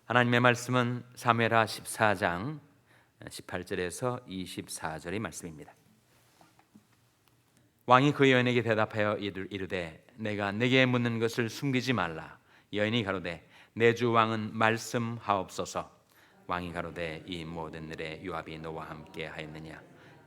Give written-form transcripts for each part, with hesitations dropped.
하나님의 말씀은 사무엘하 14장 18절에서 24절의 말씀입니다. 왕이 그 여인에게 대답하여 이르되 내가 내게 묻는 것을 숨기지 말라. 여인이 가로되 내 주 왕은 말씀하옵소서. 왕이 가로되 이 모든 일에 요압이 너와 함께 하였느냐.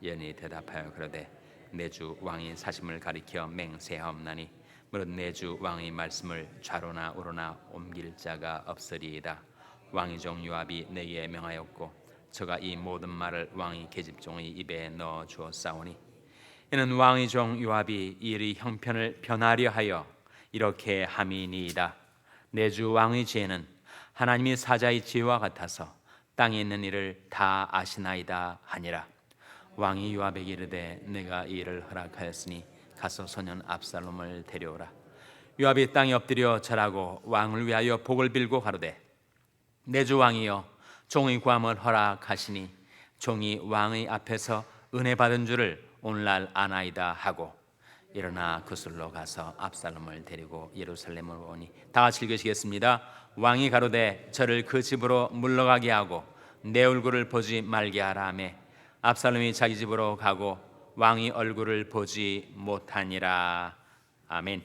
여인이 대답하여 가로되 내 주 왕이 사심을 가리켜 맹세하옵나니 무릇 내 주 왕의 말씀을 좌로나 우로나 옮길 자가 없으리이다. 왕의 종 요압이 내게 명하였고 저가 이 모든 말을 왕의 계집종의 입에 넣어 주었사오니 이는 왕의 종 요압이 이 일의 형편을 변하려 하여 이렇게 함이니이다. 내 주 왕의 지혜는 하나님이 사자의 지혜와 같아서 땅에 있는 일을 다 아시나이다 하니라. 왕이 요압에게 이르되 내가 이 일을 허락하였으니 가서 소년 압살롬을 데려오라. 요압이 땅에 엎드려 절하고 왕을 위하여 복을 빌고 가로되 내 주 왕이여 종의 구함을 허락하시니 종이 왕의 앞에서 은혜 받은 줄을 오늘날 아나이다 하고 일어나 그술로 가서 압살롬을 데리고 예루살렘으로 오니 다 같이 읽으시겠습니다. 왕이 가로되 저를 그 집으로 물러가게 하고 내 얼굴을 보지 말게 하라 하매 압살롬이 자기 집으로 가고 왕의 얼굴을 보지 못하니라. 아멘.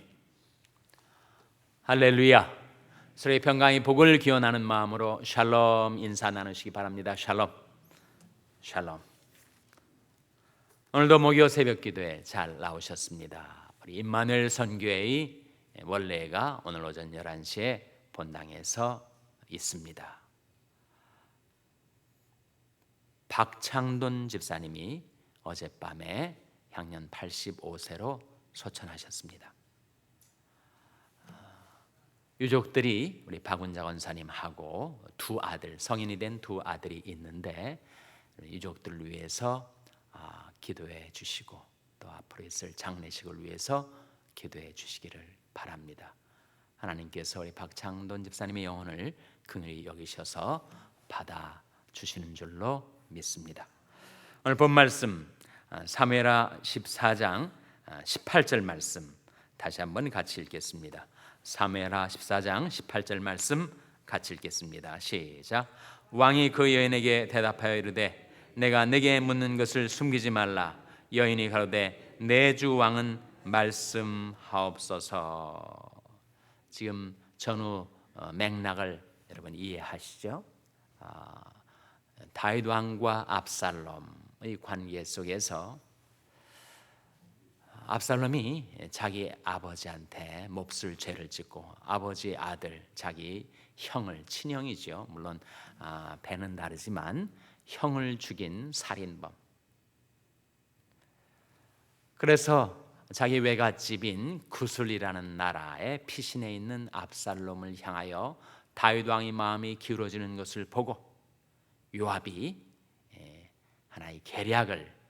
할렐루야. 서로의 평강의 복을 기원하는 마음으로 샬롬 인사 나누시기 바랍니다. 샬롬. 샬롬. 오늘도 목요 새벽 기도에 잘 나오셨습니다. 우리 임마누엘 선교회의 원래가 오늘 오전 11시에 본당에서 있습니다. 박창돈 집사님이 어젯밤에 향년 85세로 소천하셨습니다. 유족들이 우리 박운자 권사님하고 두 아들, 성인이 된 두 아들이 있는데 유족들을 위해서 기도해 주시고 또 앞으로 있을 장례식을 위해서 기도해 주시기를 바랍니다. 하나님께서 우리 박창돈 집사님의 영혼을 긍휼히 여기셔서 받아 주시는 줄로 믿습니다. 오늘 본 말씀 사무엘하 14장 18절 말씀 다시 한번 같이 읽겠습니다. 사무엘하 14장 18절 말씀 같이 읽겠습니다. 시작. 왕이 그 여인에게 대답하여 이르되 내가 내게 묻는 것을 숨기지 말라. 여인이 가로되 내 주 왕은 말씀하옵소서. 지금 전후 맥락을 여러분 이해하시죠? 다윗 왕과 압살롬의 관계 속에서 압살롬이 자기 아버지한테 몹쓸 죄를 짓고 아버지 아들 자기 형을 친형이죠. 물론 배는 다르지만 형을 죽인 살인범. 그래서 자기 외갓집인 구슬이라는 나라의 피신해 있는 압살롬을 향하여 다윗 왕의 마음이 기울어지는 것을 보고 요압이 하나의 계략을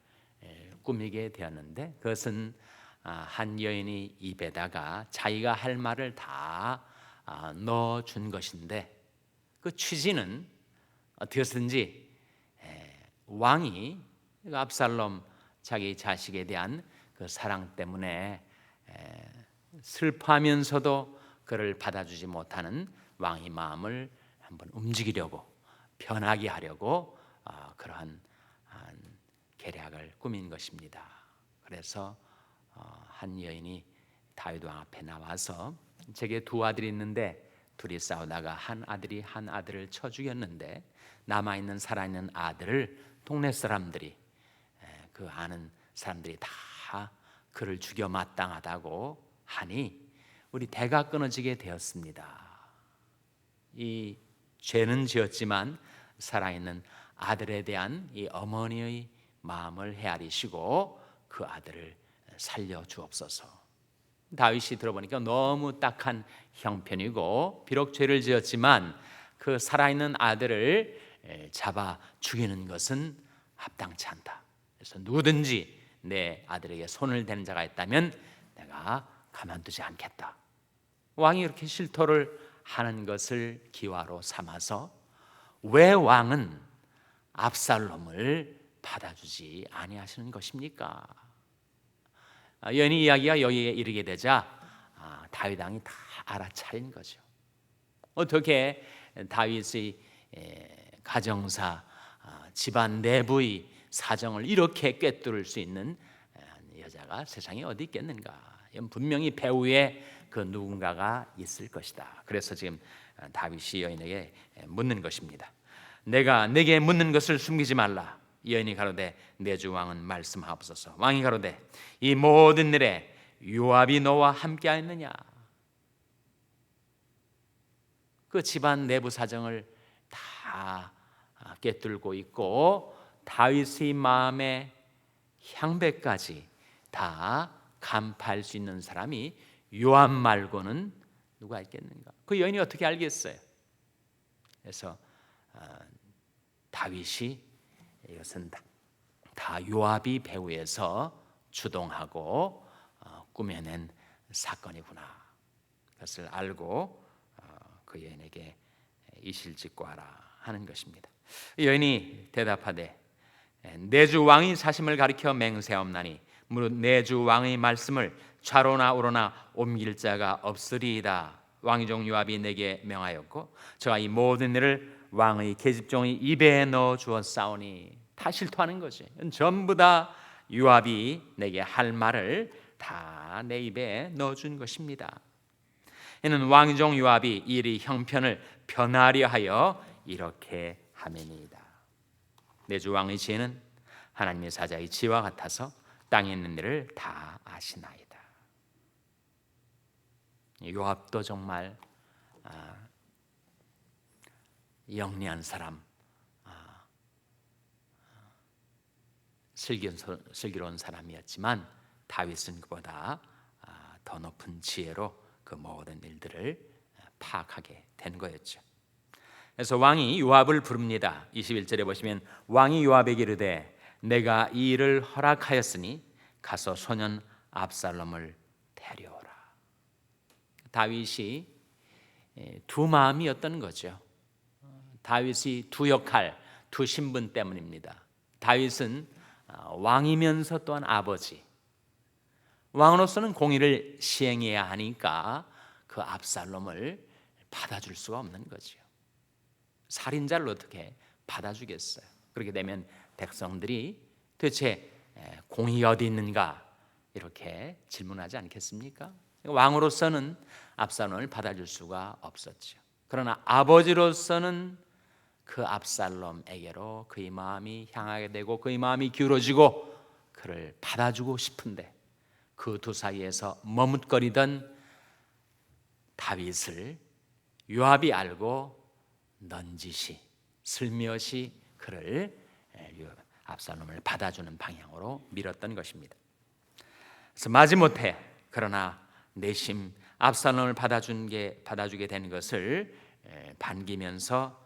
꾸미게 되었는데 그것은 한 여인이 입에다가 자기가 할 말을 다 넣어준 것인데 그 취지는 어떻게든지 왕이 압살롬 자기 자식에 대한 그 사랑 때문에 슬퍼하면서도 그를 받아주지 못하는 왕의 마음을 한번 움직이려고 변하게 하려고 그러한 계략을 꾸민 것입니다. 그래서 한 여인이 다윗 왕 앞에 나와서 제게 두 아들이 있는데 둘이 싸우다가 한 아들이 한 아들을 쳐 죽였는데 남아있는 살아있는 아들을 동네 사람들이 그 아는 사람들이 다 그를 죽여 마땅하다고 하니 우리 대가 끊어지게 되었습니다. 이 죄는 지었지만 살아있는 아들에 대한 이 어머니의 마음을 헤아리시고 그 아들을 살려주옵소서. 다윗이 들어보니까 너무 딱한 형편이고 비록 죄를 지었지만 그 살아있는 아들을 잡아 죽이는 것은 합당치 않다. 그래서 누구든지 내 아들에게 손을 대는 자가 있다면 내가 가만두지 않겠다. 왕이 이렇게 실토를 하는 것을 기화로 삼아서 왜 왕은 압살롬을 받아주지 아니하시는 것입니까? 여인의 이야기가 여기에 이르게 되자 다윗 왕이 다 알아차린 거죠. 어떻게 다윗의 가정사, 집안 내부의 사정을 이렇게 꿰뚫을 수 있는 여자가 세상에 어디 있겠는가? 분명히 배후에 그 누군가가 있을 것이다. 그래서 지금 다윗이 여인에게 묻는 것입니다. 내가 내게 묻는 것을 숨기지 말라. 여인이 가로되 내 주 왕은 말씀하옵소서. 왕이 가로되 이 모든 일에 요압이 너와 함께하였느냐? 그 집안 내부 사정을 다 꿰뚫고 있고 다윗의 마음의 향배까지 다 간파할 수 있는 사람이 요압 말고는 누가 있겠는가? 그 여인이 어떻게 알겠어요? 그래서 다윗이 이것은 다 요압이 배후에서 주동하고 꾸며낸 사건이구나. 그것을 알고 그 여인에게 이실직고하라 하는 것입니다. 여인이 대답하되 내 주 왕이 사심을 가리켜 맹세하옵나니 무릇 내 주 왕의 말씀을 좌로나 우로나 옮길 자가 없으리이다. 왕의 종 요압이 내게 명하였고 저가 이 모든 일을 왕의 계집종의 입에 넣어 주었사오니. 다 실토하는 거지. 전부 다 요압이 내게 할 말을 다 내 입에 넣어준 것입니다. 이는 왕의 종 요압이 이 일의 형편을 변하려 하여 이렇게 하매니이다. 내 주 왕의 지혜는 하나님의 사자의 지혜와 같아서 땅에 있는 일을 다 아시나이다. 요압도 정말 영리한 사람, 슬기로운 사람이었지만 다윗은 그보다 더 높은 지혜로 그 모든 일들을 파악하게 된 거였죠. 그래서 왕이 요압을 부릅니다. 21절에 보시면 왕이 요압에게 이르되 내가 이 일을 허락하였으니 가서 소년 압살롬을 데려오라. 다윗이 두 마음이었던 거죠. 다윗이 두 역할, 두 신분 때문입니다. 다윗은 왕이면서 또한 아버지, 왕으로서는 공의를 시행해야 하니까 그 압살롬을 받아줄 수가 없는 거죠. 살인자를 어떻게 받아주겠어요? 그렇게 되면 백성들이 도대체 공의가 어디 있는가 이렇게 질문하지 않겠습니까? 왕으로서는 압살롬을 받아줄 수가 없었죠. 그러나 아버지로서는 그 압살롬에게로 그의 마음이 향하게 되고 그의 마음이 기울어지고 그를 받아주고 싶은데 그 두 사이에서 머뭇거리던 다윗을 요압이 알고 넌지시 슬며시 그를 압살롬을 받아주는 방향으로 밀었던 것입니다. 그래서 마지못해 그러나 내심 압살롬을 받아주게 된 것을 반기면서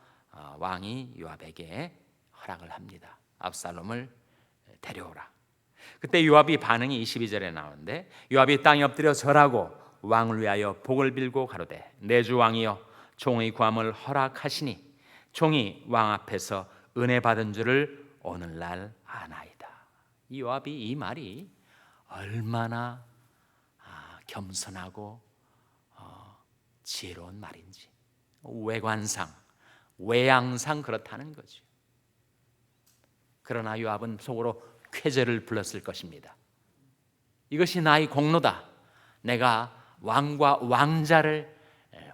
왕이 요압에게 허락을 합니다. 압살롬을 데려오라. 그때 요압이 반응이 22절에 나오는데 요압이 땅에 엎드려 절하고 왕을 위하여 복을 빌고 가로되 내 주 왕이여 종의 구함을 허락하시니 종이 왕 앞에서 은혜 받은 줄을 오늘날 아나이다. 이 요압이 이 말이 얼마나 겸손하고 지혜로운 말인지 외관상 외양상 그렇다는 거죠. 그러나 요압은 속으로 쾌재를 불렀을 것입니다. 이것이 나의 공로다. 내가 왕과 왕자를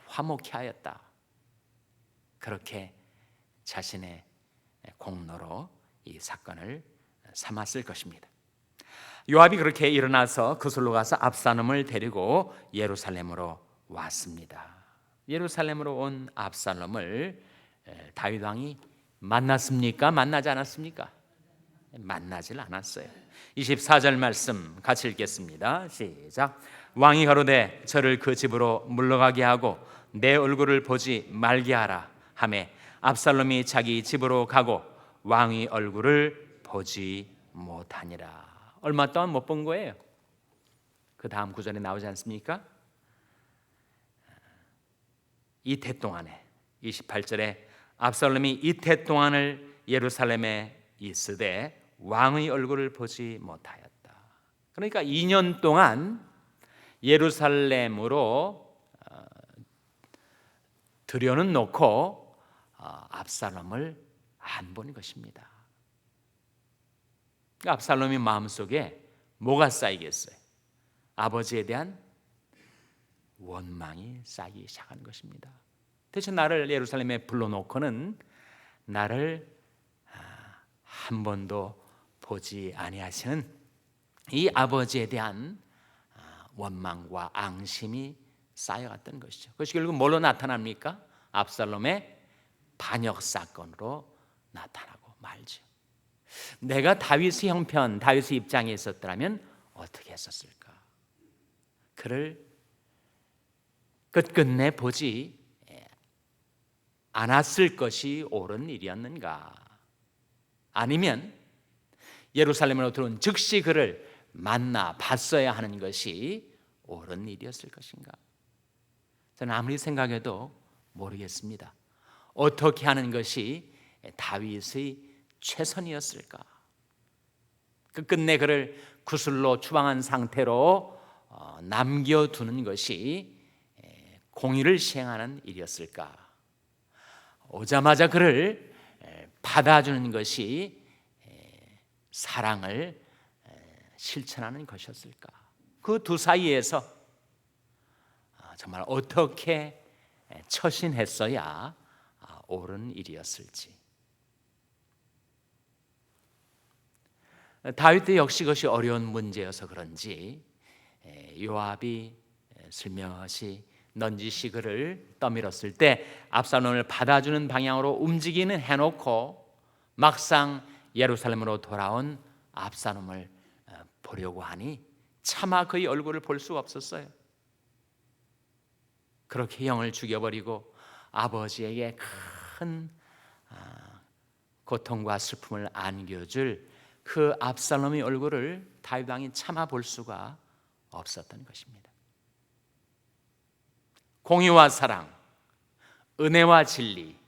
화목케 하였다. 그렇게 자신의 공로로 이 사건을 삼았을 것입니다. 요압이 그렇게 일어나서 그술로 가서 압살롬을 데리고 예루살렘으로 왔습니다. 예루살렘으로 온 압살롬을 다윗 왕이 만났습니까? 만나지 않았습니까? 만나질 않았어요. 24절 말씀 같이 읽겠습니다. 시작. 왕이 가로되 저를 그 집으로 물러가게 하고 내 얼굴을 보지 말게 하라 하매 압살롬이 자기 집으로 가고 왕의 얼굴을 보지 못하니라. 얼마 동안 못 본 거예요. 그 다음 구절에 나오지 않습니까? 이태 동안에 28절에 압살롬이 이태 동안을 예루살렘에 있으되 왕의 얼굴을 보지 못하였다. 그러니까 2년 동안 예루살렘으로 들여는 놓고 압살롬을 안 본 것입니다. 압살롬의 마음속에 뭐가 쌓이겠어요? 아버지에 대한 원망이 쌓이기 시작한 것입니다. 대체 나를 예루살렘에 불러놓고는 나를 한 번도 보지 아니하시는 이 아버지에 대한 원망과 앙심이 쌓여갔던 것이죠. 그것이 결국 뭘로 나타납니까? 압살롬의 반역 사건으로 나타나고 말죠. 내가 다윗의 형편, 다윗의 입장에 있었더라면 어떻게 했었을까? 그를 끝끝내 보지 않았을 것이 옳은 일이었는가? 아니면 예루살렘으로 들어온 즉시 그를 만나 봤어야 하는 것이 옳은 일이었을 것인가? 저는 아무리 생각해도 모르겠습니다. 어떻게 하는 것이 다윗의 최선이었을까? 끝끝내 그를 구슬로 추방한 상태로 남겨두는 것이 공의를 시행하는 일이었을까? 오자마자 그를 받아주는 것이 사랑을 실천하는 것이었을까? 그 두 사이에서 정말 어떻게 처신했어야 옳은 일이었을지. 다윗도 역시 그것이 어려운 문제여서 그런지 요압이 슬며시 넌지시 그를 떠밀었을 때 압살롬을 받아주는 방향으로 움직이는 해놓고 막상 예루살렘으로 돌아온 압살롬을 보려고 하니 차마 그의 얼굴을 볼 수가 없었어요. 그렇게 형을 죽여버리고 아버지에게 큰 고통과 슬픔을 안겨줄 그 압살롬의 얼굴을 다윗 왕이 차마 볼 수가 없었던 것입니다. 공의와 사랑, 은혜와 진리,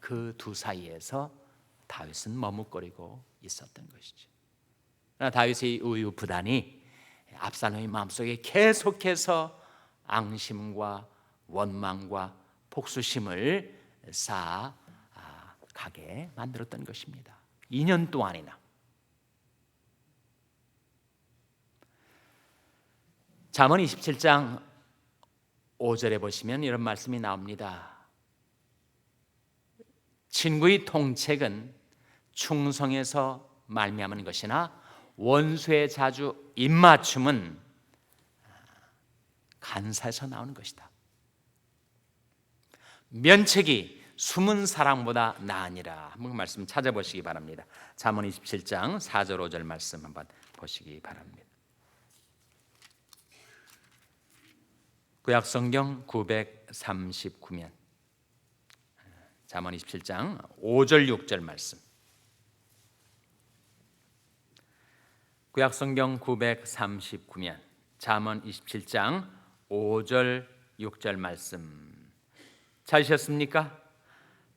그 두 사이에서 다윗은 머뭇거리고 있었던 것이죠. 그러나 다윗의 우유부단이 압살롬의 마음속에 계속해서 앙심과 원망과 복수심을 쌓아가게 만들었던 것입니다. 2년 동안이나. 잠언 27장 5절에 보시면 이런 말씀이 나옵니다. 친구의 통책은 충성에서 말미암은 것이나 원수의 자주 입맞춤은 간사에서 나오는 것이다. 면책이 숨은 사랑보다 나으니라. 한번 말씀 찾아보시기 바랍니다. 잠언 27장 4절 5절 말씀 한번 보시기 바랍니다. 구약성경 939면 잠언 27장 5절 6절 말씀. 구약성경 939면 잠언 27장 5절 6절 말씀 찾으셨습니까?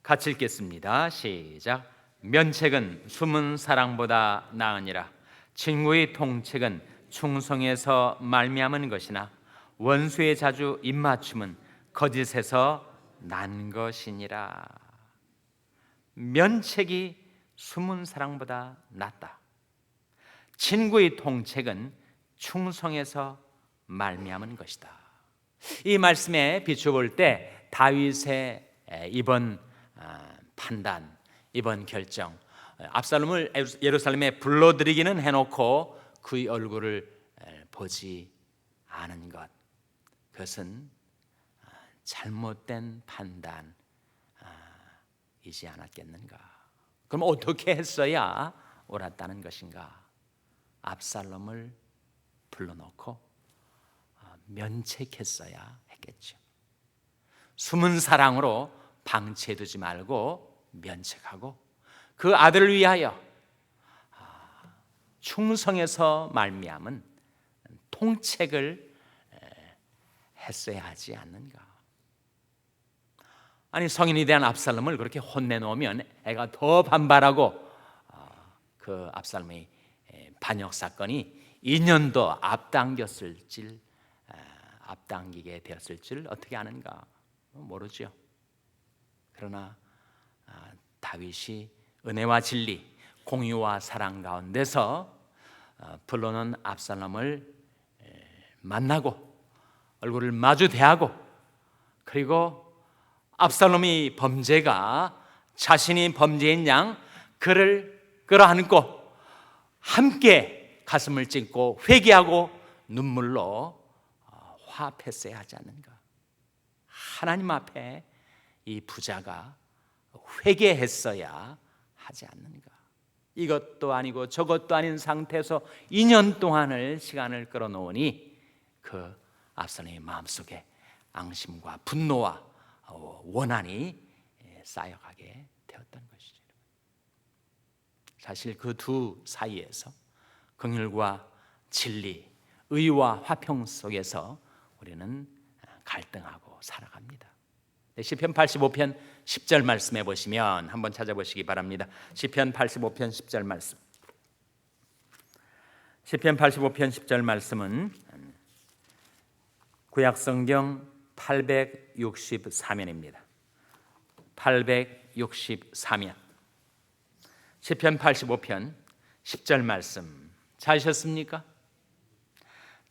같이 읽겠습니다. 시작. 면책은 숨은 사랑보다 나으니라. 친구의 통책은 충성에서 말미암은 것이나 원수의 자주 입맞춤은 거짓에서 난 것이니라. 면책이 숨은 사랑보다 낫다. 친구의 통책은 충성에서 말미암은 것이다. 이 말씀에 비춰볼 때 다윗의 이번 판단, 이번 결정, 압살롬을 예루살렘에 불러들이기는 해놓고 그의 얼굴을 보지 않은 것, 그것은 잘못된 판단이지 않았겠는가? 그럼 어떻게 했어야 옳았다는 것인가? 압살롬을 불러놓고 면책했어야 했겠죠. 숨은 사랑으로 방치해두지 말고 면책하고 그 아들을 위하여 충성에서 말미암은 통책을 했어야 하지 않는가? 아니, 성인이 대한 압살롬을 그렇게 혼내놓으면 애가 더 반발하고 그 압살롬의 반역 사건이 2년 더 앞당기게 되었을 줄 어떻게 아는가? 모르죠. 그러나 다윗이 은혜와 진리, 공의와 사랑 가운데서 불러놓은 압살롬을 만나고 얼굴을 마주 대하고, 그리고 압살롬이 범죄가 자신이 범죄인 양 그를 끌어안고 함께 가슴을 찢고 회개하고 눈물로 화합했어야 하지 않는가. 하나님 앞에 이 부자가 회개했어야 하지 않는가. 이것도 아니고 저것도 아닌 상태에서 2년 동안을 시간을 끌어놓으니 그 압살롬의 마음속에 앙심과 분노와 원한이 쌓여가게 되었던 것이죠. 사실 그 두 사이에서 긍휼과 진리, 의와 화평 속에서 우리는 갈등하고 살아갑니다. 시편 85편 10절 말씀해 보시면 한번 찾아보시기 바랍니다. 시편 85편 10절 말씀. 시편 85편 10절 말씀은 구약성경 864면입니다. 864면. 시편 85편 10절 말씀 찾으셨습니까?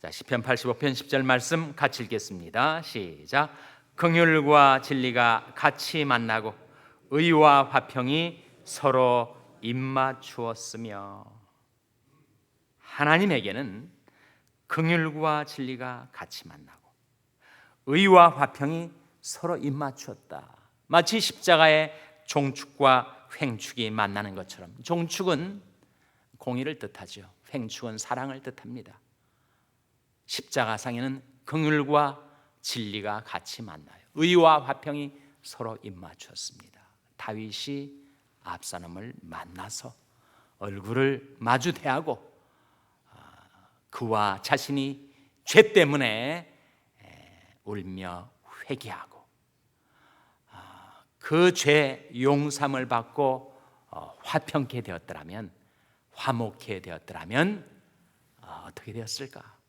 자, 시편 85편 10절 말씀 같이 읽겠습니다. 시작. 긍휼과 진리가 같이 만나고 의와 화평이 서로 입맞추었으며. 하나님에게는 긍휼과 진리가 같이 만나고 의와 화평이 서로 입맞추었다. 마치 십자가의 종축과 횡축이 만나는 것처럼. 종축은 공의를 뜻하죠. 횡축은 사랑을 뜻합니다. 십자가상에는 긍휼과 진리가 같이 만나요. 의와 화평이 서로 입맞추었습니다. 다윗이 압살롬을 만나서 얼굴을 마주 대하고 그와 자신이 죄 때문에 울며 회개하고 그 죄 용서함을 받고 화평케 되었더라면, 화목케 되었더라면 어떻게 되었을까?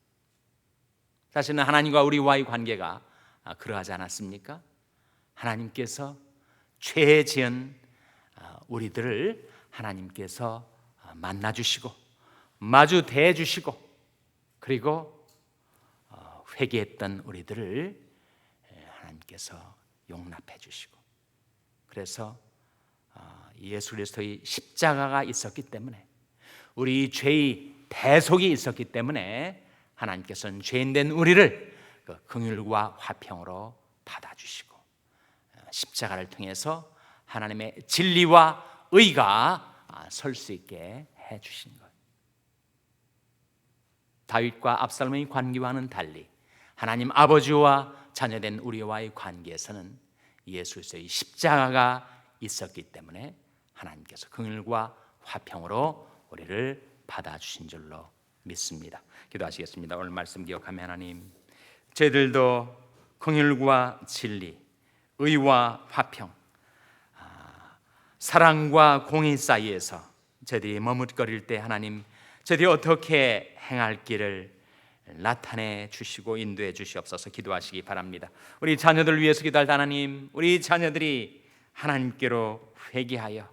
사실은 하나님과 우리와의 관계가 그러하지 않았습니까? 하나님께서 죄 지은 우리들을 하나님께서 만나주시고 마주 대해주시고, 그리고 회개했던 우리들을 하나님께서 용납해 주시고, 그래서 예수 그리스도의 십자가가 있었기 때문에, 우리 죄의 대속이 있었기 때문에 하나님께서는 죄인된 우리를 긍휼과 화평으로 받아주시고 십자가를 통해서 하나님의 진리와 의가 설 수 있게 해주신 것. 다윗과 압살롬의 관계와는 달리 하나님 아버지와 자녀된 우리와의 관계에서는 예수 그리스도의 십자가가 있었기 때문에 하나님께서 긍휼과 화평으로 우리를 받아주신 줄로 믿습니다. 기도하시겠습니다. 오늘 말씀 기억하며 하나님, 저희들도 긍휼과 진리, 의와 화평, 사랑과 공의 사이에서 저희들이 머뭇거릴 때 하나님, 저희들이 어떻게 행할 길을 나타내 주시고 인도해 주시옵소서. 기도하시기 바랍니다. 우리 자녀들 위해서 기도할 하나님, 우리 자녀들이 하나님께로 회개하여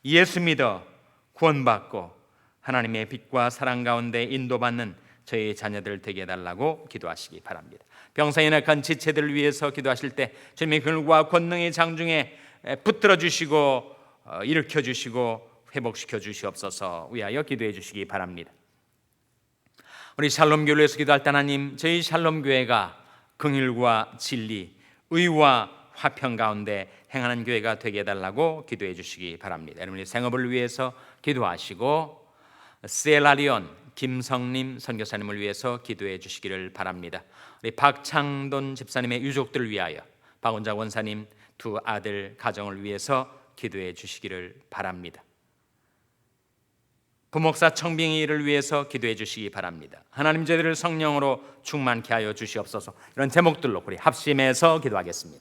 예수 믿어 구원받고 하나님의 빛과 사랑 가운데 인도받는 저희 자녀들 되게 해달라고 기도하시기 바랍니다. 병사에 낙한 지체들을 위해서 기도하실 때 주님의 긍휼과 권능의 장중에 붙들어 주시고 일으켜 주시고 회복시켜 주시옵소서. 위하여 기도해 주시기 바랍니다. 우리 샬롬교회를 위해서 기도할 때 하나님, 저희 샬롬교회가 긍휼과 진리, 의와 화평 가운데 행하는 교회가 되게 해달라고 기도해 주시기 바랍니다. 여러분의 생업을 위해서 기도하시고 세라리온 김성림 선교사님을 위해서 기도해 주시기를 바랍니다. 우리 박창돈 집사님의 유족들을 위하여 박원자 원사님 두 아들 가정을 위해서 기도해 주시기를 바랍니다. 부목사 청빙이를 위해서 기도해 주시기 바랍니다. 하나님, 저희들을 성령으로 충만케 하여 주시옵소서. 이런 제목들로 우리 합심해서 기도하겠습니다.